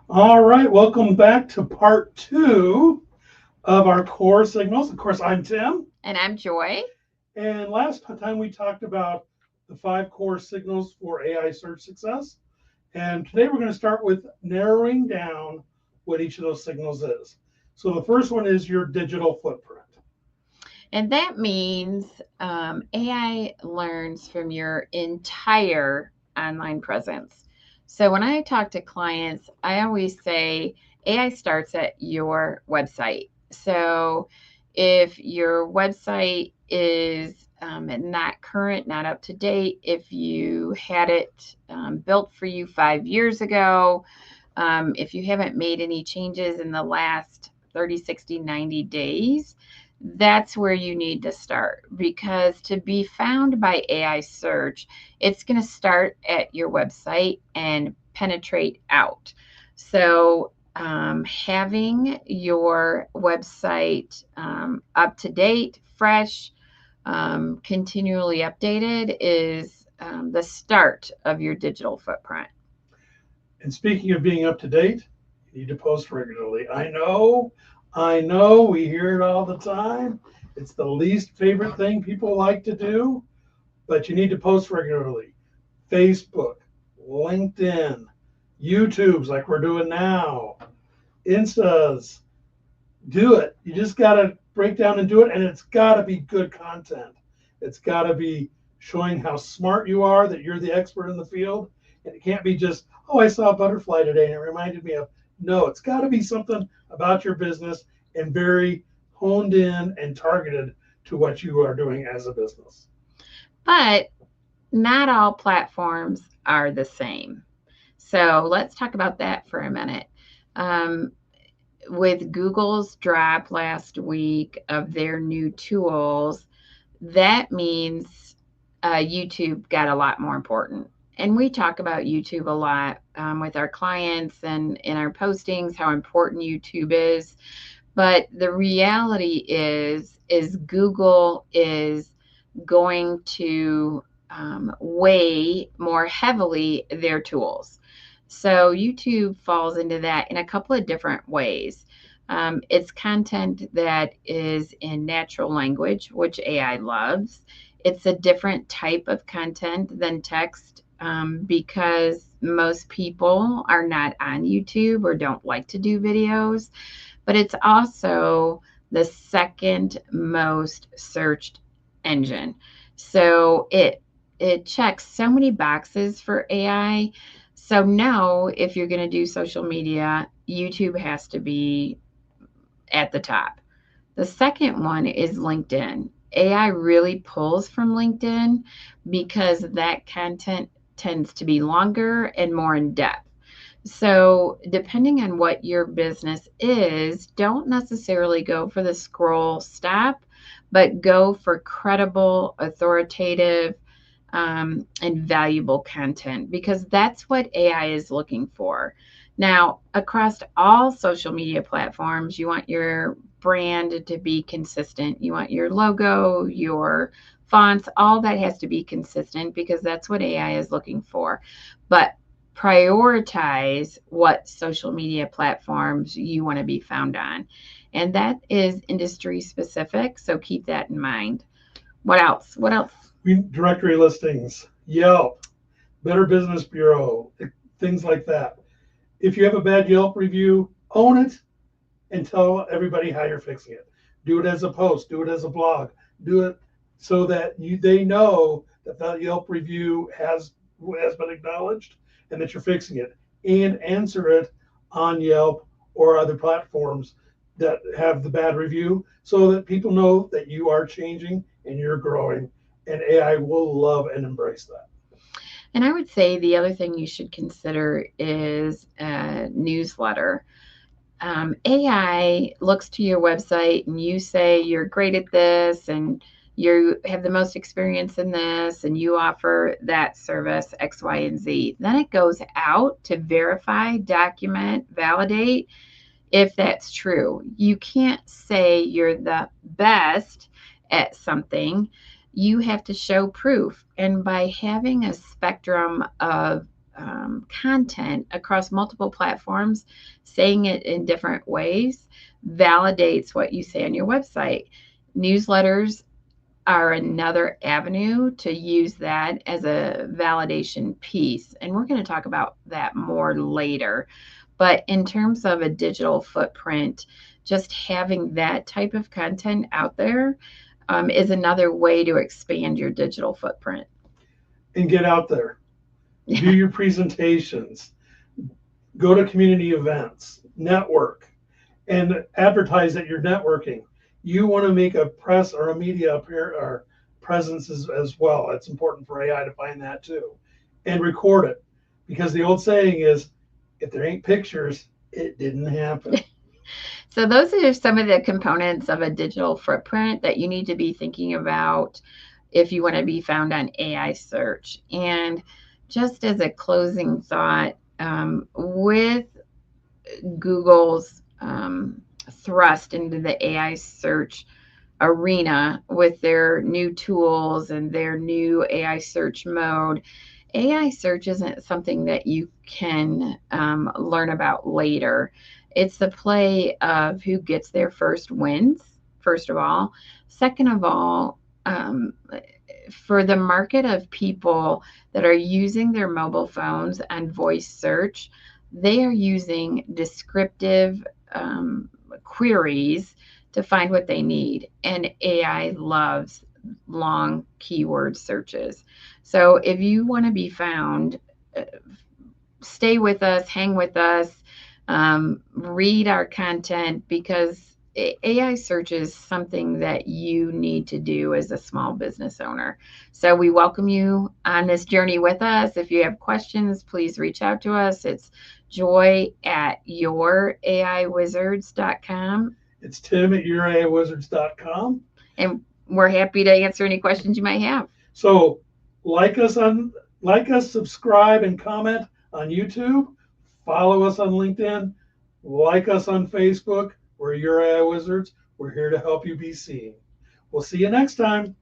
All right, welcome back to part two of our core signals. Of course, I'm Tim. And I'm Joy. And last time we talked about the five core signals for AI search success. And today we're going to start with narrowing down what each of those signals is. So the first one is your digital footprint. And that means AI learns from your entire online presence. So when I talk to clients, I always say AI starts at your website. So if your website is not current, not up to date, if you had it built for you 5 years ago, if you haven't made any changes in the last 30, 60, 90 days, that's where you need to start, because to be found by AI search, it's going to start at your website and penetrate out. So, having your website up to date, fresh, continually updated is the start of your digital footprint. And speaking of being up to date, you need to post regularly. I know, we hear it all the time. It's the least favorite thing people like to do, but you need to post regularly. Facebook, LinkedIn, YouTube's like we're doing now, Instas. Do it. You just got to break down and do it, and it's got to be good content. It's got to be showing how smart you are, that you're the expert in the field. And it can't be just, oh, I saw a butterfly today and it reminded me of. No, it's got to be something about your business and very honed in and targeted to what you are doing as a business. But not all platforms are the same. So let's talk about that for a minute. Um, with Google's drop last week of their new tools, that means YouTube got a lot more important. And we talk about YouTube a lot with our clients and in our postings, how important YouTube is. But the reality is Google is going to weigh more heavily their tools. So YouTube falls into that in a couple of different ways. It's content that is in natural language, which AI loves. It's a different type of content than text, because most people are not on YouTube or don't like to do videos, but it's also the second most searched engine. So it checks so many boxes for AI. So now if you're going to do social media, YouTube has to be at the top. The second one is LinkedIn. AI really pulls from LinkedIn because that content tends to be longer and more in depth. So, depending on what your business is, don't necessarily go for the scroll stop, but go for credible, authoritative, and valuable content, because that's what AI is looking for. Now, across all social media platforms, you want your brand to be consistent. You want your logo, your fonts, all that has to be consistent because that's what AI is looking for. But prioritize what social media platforms you want to be found on. And that is industry specific. So keep that in mind. What else? What else? Directory listings, Yelp, Better Business Bureau, things like that. If you have a bad Yelp review, own it and tell everybody how you're fixing it. Do it as a post, do it as a blog, do it so that they know that that Yelp review has been acknowledged and that you're fixing it, and answer it on Yelp or other platforms that have the bad review so that people know that you are changing and you're growing, and AI will love and embrace that. And I would say the other thing you should consider is a newsletter. AI looks to your website and you say you're great at this and you have the most experience in this and you offer that service X, Y, and Z. Then it goes out to verify, document, validate if that's true. You can't say you're the best at something. You have to show proof. And by having a spectrum of content across multiple platforms, saying it in different ways, validates what you say on your website. Newsletters are another avenue to use that as a validation piece. And we're going to talk about that more later. But in terms of a digital footprint, just having that type of content out there is another way to expand your digital footprint. And get out there, do your presentations, go to community events, network, and advertise that you're networking. You want to make a press or a media or presence as well. It's important for AI to find that too, and record it, because the old saying is, if there ain't pictures, it didn't happen. So those are some of the components of a digital footprint that you need to be thinking about if you want to be found on AI search. And just as a closing thought, with Google's thrust into the AI search arena with their new tools and their new AI search mode, AI search isn't something that you can learn about later. It's the play of who gets their first wins, first of all. Second of all, for the market of people that are using their mobile phones and voice search, they are using descriptive queries to find what they need. And AI loves long keyword searches. So if you want to be found, stay with us, hang with us, read our content, because AI search is something that you need to do as a small business owner. So we welcome you on this journey with us. If you have questions, please reach out to us. It's joy@youraiwizards.com. It's tim@youraiwizards.com. And we're happy to answer any questions you might have. So like us, subscribe, and comment on YouTube. Follow us on LinkedIn. Like us on Facebook. We're Your AI Wizards. We're here to help you be seen. We'll see you next time.